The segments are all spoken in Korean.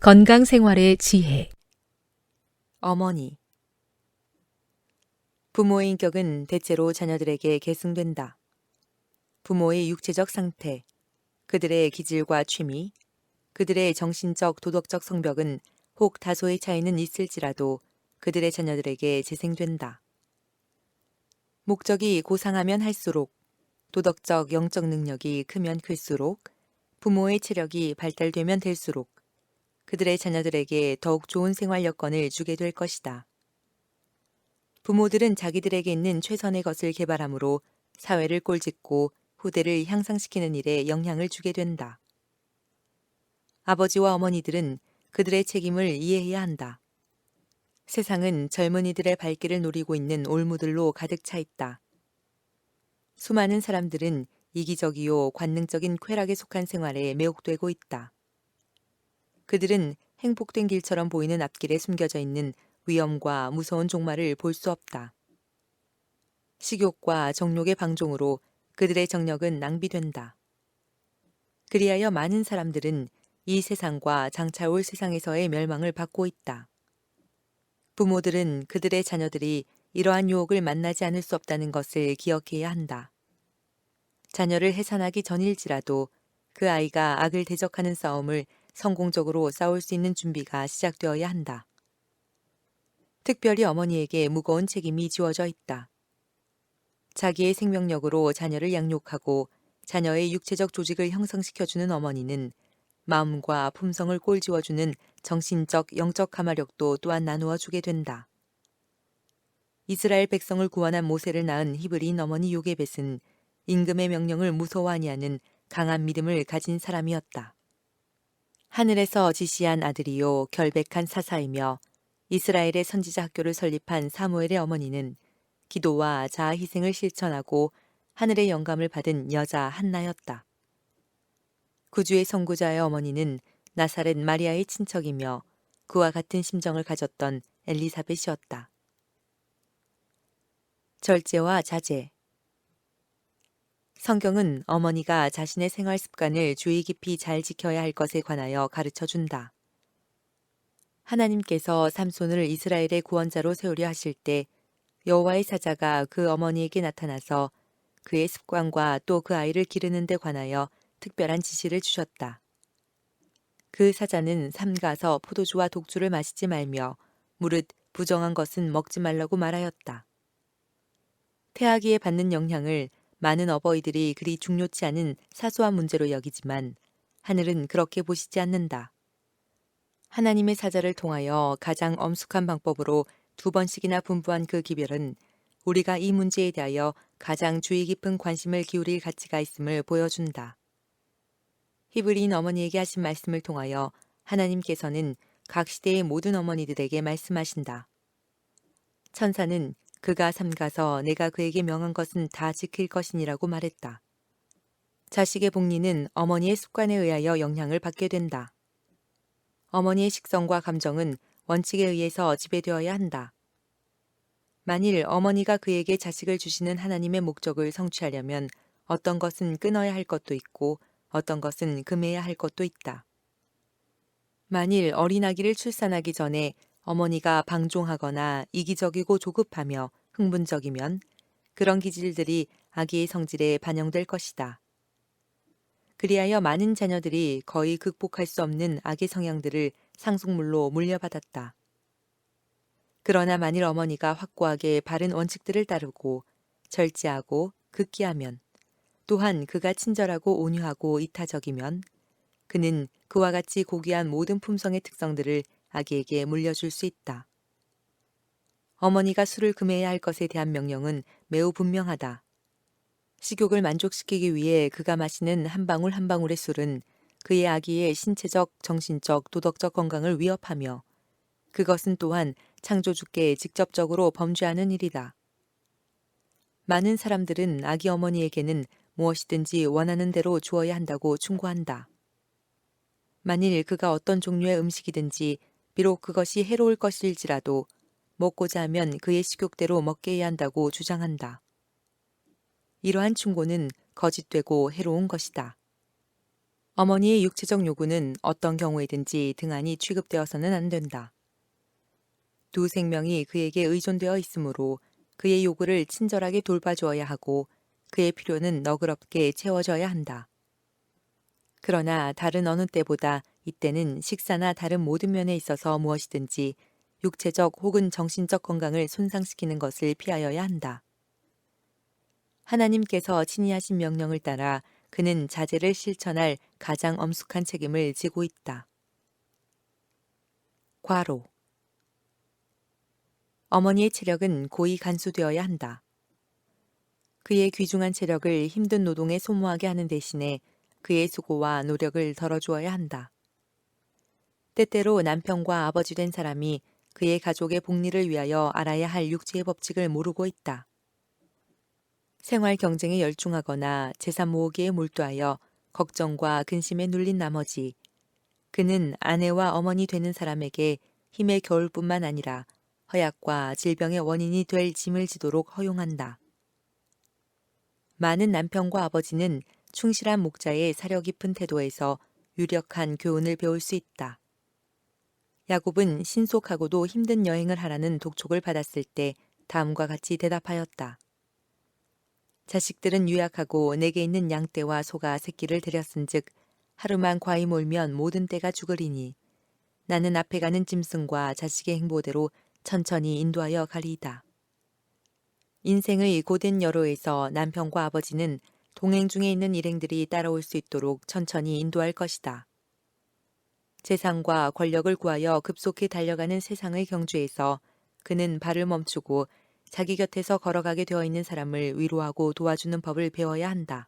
건강생활의 지혜. 어머니. 부모의 인격은 대체로 자녀들에게 계승된다. 부모의 육체적 상태, 그들의 기질과 취미, 그들의 정신적, 도덕적 성벽은 혹 다소의 차이는 있을지라도 그들의 자녀들에게 재생된다. 목적이 고상하면 할수록, 도덕적, 영적 능력이 크면 클수록, 부모의 체력이 발달되면 될수록 그들의 자녀들에게 더욱 좋은 생활 여건을 주게 될 것이다. 부모들은 자기들에게 있는 최선의 것을 개발함으로 사회를 꼴짓고 후대를 향상시키는 일에 영향을 주게 된다. 아버지와 어머니들은 그들의 책임을 이해해야 한다. 세상은 젊은이들의 발길을 노리고 있는 올무들로 가득 차 있다. 수많은 사람들은 이기적이요 관능적인 쾌락에 속한 생활에 매혹되고 있다. 그들은 행복된 길처럼 보이는 앞길에 숨겨져 있는 위험과 무서운 종말을 볼 수 없다. 식욕과 정욕의 방종으로 그들의 정력은 낭비된다. 그리하여 많은 사람들은 이 세상과 장차 올 세상에서의 멸망을 받고 있다. 부모들은 그들의 자녀들이 이러한 유혹을 만나지 않을 수 없다는 것을 기억해야 한다. 자녀를 해산하기 전일지라도 그 아이가 악을 대적하는 싸움을 성공적으로 싸울 수 있는 준비가 시작되어야 한다. 특별히 어머니에게 무거운 책임이 지워져 있다. 자기의 생명력으로 자녀를 양육하고 자녀의 육체적 조직을 형성시켜주는 어머니는 마음과 품성을 꼴지워주는 정신적, 영적 가마력도 또한 나누어 주게 된다. 이스라엘 백성을 구원한 모세를 낳은 히브리인 어머니 요게벳은 임금의 명령을 무서워하니 하는 강한 믿음을 가진 사람이었다. 하늘에서 지시한 아들이요 결백한 사사이며 이스라엘의 선지자 학교를 설립한 사무엘의 어머니는 기도와 자아 희생을 실천하고 하늘의 영감을 받은 여자 한나였다. 구주의 선구자의 어머니는 나사렛 마리아의 친척이며 그와 같은 심정을 가졌던 엘리사벳이었다. 절제와 자제. 성경은 어머니가 자신의 생활 습관을 주의 깊이 잘 지켜야 할 것에 관하여 가르쳐 준다. 하나님께서 삼손을 이스라엘의 구원자로 세우려 하실 때 여호와의 사자가 그 어머니에게 나타나서 그의 습관과 또 그 아이를 기르는 데 관하여 특별한 지시를 주셨다. 그 사자는 삼가서 포도주와 독주를 마시지 말며 무릇 부정한 것은 먹지 말라고 말하였다. 태아기에 받는 영향을 많은 어버이들이 그리 중요치 않은 사소한 문제로 여기지만 하늘은 그렇게 보시지 않는다. 하나님의 사자를 통하여 가장 엄숙한 방법으로 2번씩이나 분부한 그 기별은 우리가 이 문제에 대하여 가장 주의 깊은 관심을 기울일 가치가 있음을 보여준다. 히브리인 어머니에게 하신 말씀을 통하여 하나님께서는 각 시대의 모든 어머니들에게 말씀하신다. 천사는 그가 삼가서 내가 그에게 명한 것은 다 지킬 것이니라고 말했다. 자식의 복리는 어머니의 습관에 의하여 영향을 받게 된다. 어머니의 식성과 감정은 원칙에 의해서 지배되어야 한다. 만일 어머니가 그에게 자식을 주시는 하나님의 목적을 성취하려면 어떤 것은 끊어야 할 것도 있고 어떤 것은 금해야 할 것도 있다. 만일 어린아기를 출산하기 전에 어머니가 방종하거나 이기적이고 조급하며 흥분적이면 그런 기질들이 아기의 성질에 반영될 것이다. 그리하여 많은 자녀들이 거의 극복할 수 없는 악의 성향들을 상속물로 물려받았다. 그러나 만일 어머니가 확고하게 바른 원칙들을 따르고 절제하고 극기하면 또한 그가 친절하고 온유하고 이타적이면 그는 그와 같이 고귀한 모든 품성의 특성들을 아기에게 물려줄 수 있다. 어머니가 술을 금해야 할 것에 대한 명령은 매우 분명하다. 식욕을 만족시키기 위해 그가 마시는 한 방울 한 방울의 술은 그의 아기의 신체적, 정신적, 도덕적 건강을 위협하며 그것은 또한 창조주께 직접적으로 범죄하는 일이다. 많은 사람들은 아기 어머니에게는 무엇이든지 원하는 대로 주어야 한다고 충고한다. 만일 그가 어떤 종류의 음식이든지 비록 그것이 해로울 것일지라도 먹고자 하면 그의 식욕대로 먹게 해야 한다고 주장한다. 이러한 충고는 거짓되고 해로운 것이다. 어머니의 육체적 요구는 어떤 경우에든지 등한히 취급되어서는 안 된다. 두 생명이 그에게 의존되어 있으므로 그의 요구를 친절하게 돌봐주어야 하고 그의 필요는 너그럽게 채워져야 한다. 그러나 다른 어느 때보다 이때는 식사나 다른 모든 면에 있어서 무엇이든지 육체적 혹은 정신적 건강을 손상시키는 것을 피하여야 한다. 하나님께서 친히 하신 명령을 따라 그는 자제를 실천할 가장 엄숙한 책임을 지고 있다. 과로. 어머니의 체력은 고이 간수되어야 한다. 그의 귀중한 체력을 힘든 노동에 소모하게 하는 대신에 그의 수고와 노력을 덜어주어야 한다. 때때로 남편과 아버지 된 사람이 그의 가족의 복리를 위하여 알아야 할 육체의 법칙을 모르고 있다. 생활 경쟁에 열중하거나 재산 모으기에 몰두하여 걱정과 근심에 눌린 나머지 그는 아내와 어머니 되는 사람에게 힘의 겨울뿐만 아니라 허약과 질병의 원인이 될 짐을 지도록 허용한다. 많은 남편과 아버지는 충실한 목자의 사려 깊은 태도에서 유력한 교훈을 배울 수 있다. 야곱은 신속하고도 힘든 여행을 하라는 독촉을 받았을 때 다음과 같이 대답하였다. 자식들은 유약하고 내게 있는 양떼와 소가 새끼를 들였은즉 하루만 과히 몰면 모든 떼가 죽으리니 나는 앞에 가는 짐승과 자식의 행보대로 천천히 인도하여 가리이다. 인생의 고된 여로에서 남편과 아버지는 동행 중에 있는 일행들이 따라올 수 있도록 천천히 인도할 것이다. 재산과 권력을 구하여 급속히 달려가는 세상의 경주에서 그는 발을 멈추고 자기 곁에서 걸어가게 되어 있는 사람을 위로하고 도와주는 법을 배워야 한다.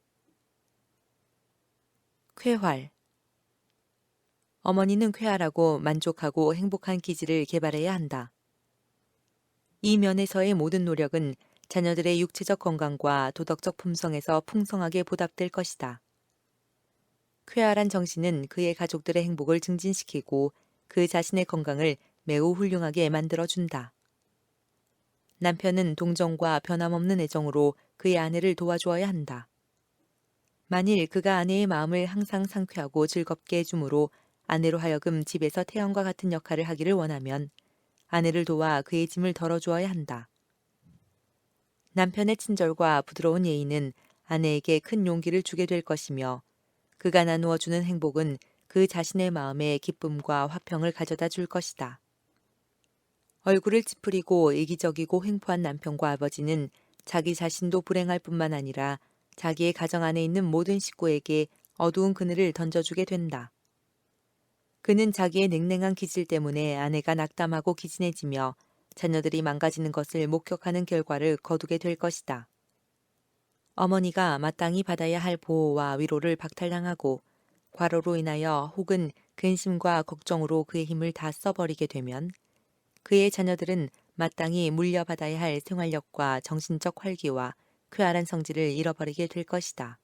쾌활. 어머니는 쾌활하고 만족하고 행복한 기질을 개발해야 한다. 이 면에서의 모든 노력은 자녀들의 육체적 건강과 도덕적 품성에서 풍성하게 보답될 것이다. 쾌활한 정신은 그의 가족들의 행복을 증진시키고 그 자신의 건강을 매우 훌륭하게 만들어준다. 남편은 동정과 변함없는 애정으로 그의 아내를 도와주어야 한다. 만일 그가 아내의 마음을 항상 상쾌하고 즐겁게 해주므로 아내로 하여금 집에서 태양과 같은 역할을 하기를 원하면 아내를 도와 그의 짐을 덜어주어야 한다. 남편의 친절과 부드러운 예의는 아내에게 큰 용기를 주게 될 것이며 그가 나누어 주는 행복은 그 자신의 마음에 기쁨과 화평을 가져다 줄 것이다. 얼굴을 찌푸리고 이기적이고 횡포한 남편과 아버지는 자기 자신도 불행할 뿐만 아니라 자기의 가정 안에 있는 모든 식구에게 어두운 그늘을 던져주게 된다. 그는 자기의 냉랭한 기질 때문에 아내가 낙담하고 기진해지며 자녀들이 망가지는 것을 목격하는 결과를 거두게 될 것이다. 어머니가 마땅히 받아야 할 보호와 위로를 박탈당하고 과로로 인하여 혹은 근심과 걱정으로 그의 힘을 다 써버리게 되면 그의 자녀들은 마땅히 물려받아야 할 생활력과 정신적 활기와 쾌활한 성질을 잃어버리게 될 것이다.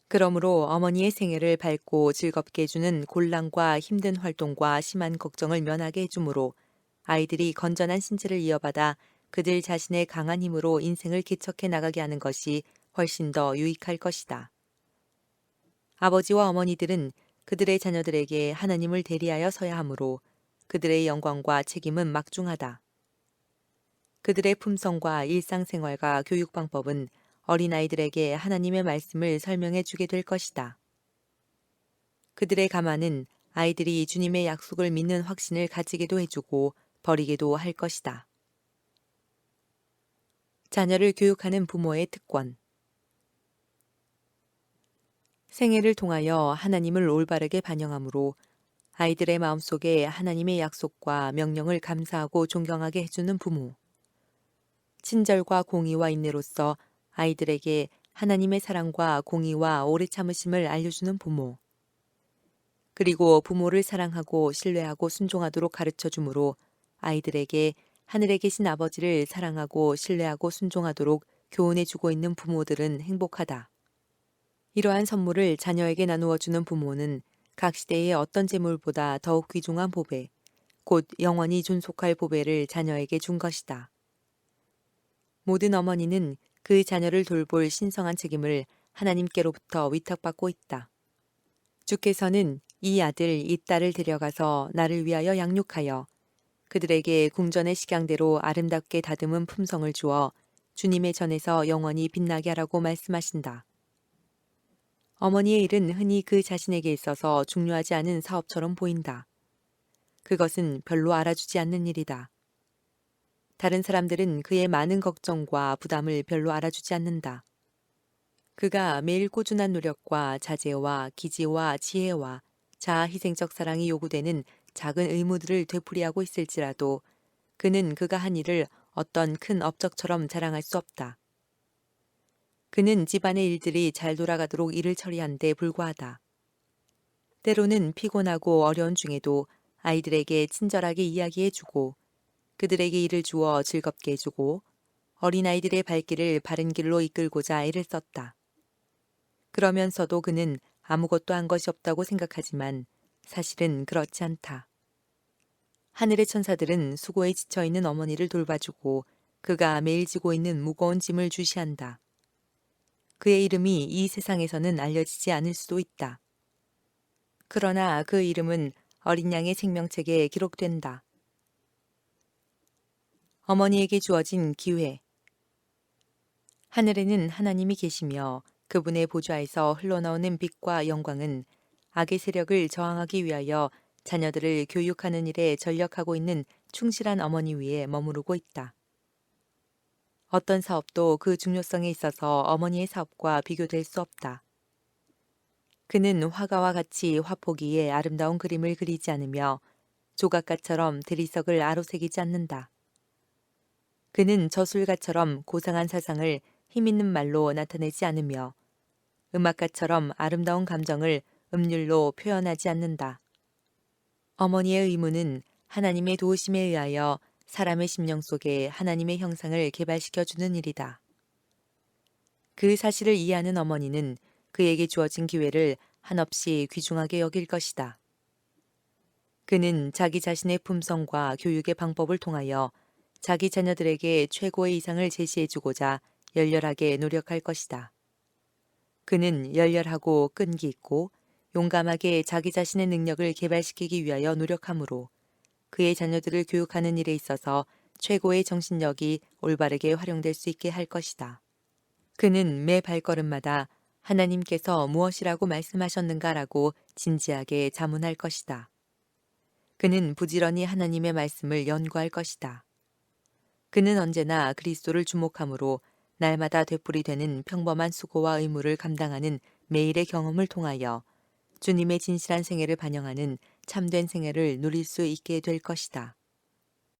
그러므로 어머니의 생애를 밝고 즐겁게 해주는 곤란과 힘든 활동과 심한 걱정을 면하게 해주므로 아이들이 건전한 신체를 이어받아 그들 자신의 강한 힘으로 인생을 개척해 나가게 하는 것이 훨씬 더 유익할 것이다. 아버지와 어머니들은 그들의 자녀들에게 하나님을 대리하여 서야 하므로 그들의 영광과 책임은 막중하다. 그들의 품성과 일상생활과 교육 방법은 어린아이들에게 하나님의 말씀을 설명해 주게 될 것이다. 그들의 가마는 아이들이 주님의 약속을 믿는 확신을 가지게도 해주고 버리게도 할 것이다. 자녀를 교육하는 부모의 특권. 생애를 통하여 하나님을 올바르게 반영함으로 아이들의 마음속에 하나님의 약속과 명령을 감사하고 존경하게 해주는 부모. 친절과 공의와 인내로서 아이들에게 하나님의 사랑과 공의와 오래 참으심을 알려주는 부모. 그리고 부모를 사랑하고 신뢰하고 순종하도록 가르쳐 주므로 아이들에게 하늘에 계신 아버지를 사랑하고 신뢰하고 순종하도록 교훈해 주고 있는 부모들은 행복하다. 이러한 선물을 자녀에게 나누어 주는 부모는 각 시대의 어떤 재물보다 더욱 귀중한 보배, 곧 영원히 존속할 보배를 자녀에게 준 것이다. 모든 어머니는 그 자녀를 돌볼 신성한 책임을 하나님께로부터 위탁받고 있다. 주께서는 이 아들 이 딸을 데려가서 나를 위하여 양육하여 그들에게 궁전의 식양대로 아름답게 다듬은 품성을 주어 주님의 전에서 영원히 빛나게 하라고 말씀하신다. 어머니의 일은 흔히 그 자신에게 있어서 중요하지 않은 사업처럼 보인다. 그것은 별로 알아주지 않는 일이다. 다른 사람들은 그의 많은 걱정과 부담을 별로 알아주지 않는다. 그가 매일 꾸준한 노력과 자제와 기지와 지혜와 자아 희생적 사랑이 요구되는 작은 의무들을 되풀이하고 있을지라도 그는 그가 한 일을 어떤 큰 업적처럼 자랑할 수 없다. 그는 집안의 일들이 잘 돌아가도록 일을 처리한 데 불과하다. 때로는 피곤하고 어려운 중에도 아이들에게 친절하게 이야기해주고 그들에게 일을 주어 즐겁게 해주고 어린아이들의 발길을 바른 길로 이끌고자 애를 썼다. 그러면서도 그는 아무것도 한 것이 없다고 생각하지만 사실은 그렇지 않다. 하늘의 천사들은 수고에 지쳐있는 어머니를 돌봐주고 그가 매일 지고 있는 무거운 짐을 주시한다. 그의 이름이 이 세상에서는 알려지지 않을 수도 있다. 그러나 그 이름은 어린 양의 생명책에 기록된다. 어머니에게 주어진 기회. 하늘에는 하나님이 계시며 그분의 보좌에서 흘러나오는 빛과 영광은 악의 세력을 저항하기 위하여 자녀들을 교육하는 일에 전력하고 있는 충실한 어머니 위에 머무르고 있다. 어떤 사업도 그 중요성에 있어서 어머니의 사업과 비교될 수 없다. 그는 화가와 같이 화포기에 아름다운 그림을 그리지 않으며 조각가처럼 대리석을 아로새기지 않는다. 그는 저술가처럼 고상한 사상을 힘있는 말로 나타내지 않으며 음악가처럼 아름다운 감정을 음률로 표현하지 않는다. 어머니의 의무는 하나님의 도우심에 의하여 사람의 심령 속에 하나님의 형상을 개발시켜주는 일이다. 그 사실을 이해하는 어머니는 그에게 주어진 기회를 한없이 귀중하게 여길 것이다. 그는 자기 자신의 품성과 교육의 방법을 통하여 자기 자녀들에게 최고의 이상을 제시해주고자 열렬하게 노력할 것이다. 그는 열렬하고 끈기 있고 용감하게 자기 자신의 능력을 개발시키기 위하여 노력하므로 그의 자녀들을 교육하는 일에 있어서 최고의 정신력이 올바르게 활용될 수 있게 할 것이다. 그는 매 발걸음마다 하나님께서 무엇이라고 말씀하셨는가라고 진지하게 자문할 것이다. 그는 부지런히 하나님의 말씀을 연구할 것이다. 그는 언제나 그리스도를 주목하므로 날마다 되풀이되는 평범한 수고와 의무를 감당하는 매일의 경험을 통하여 주님의 진실한 생애를 반영하는 참된 생애를 누릴 수 있게 될 것이다.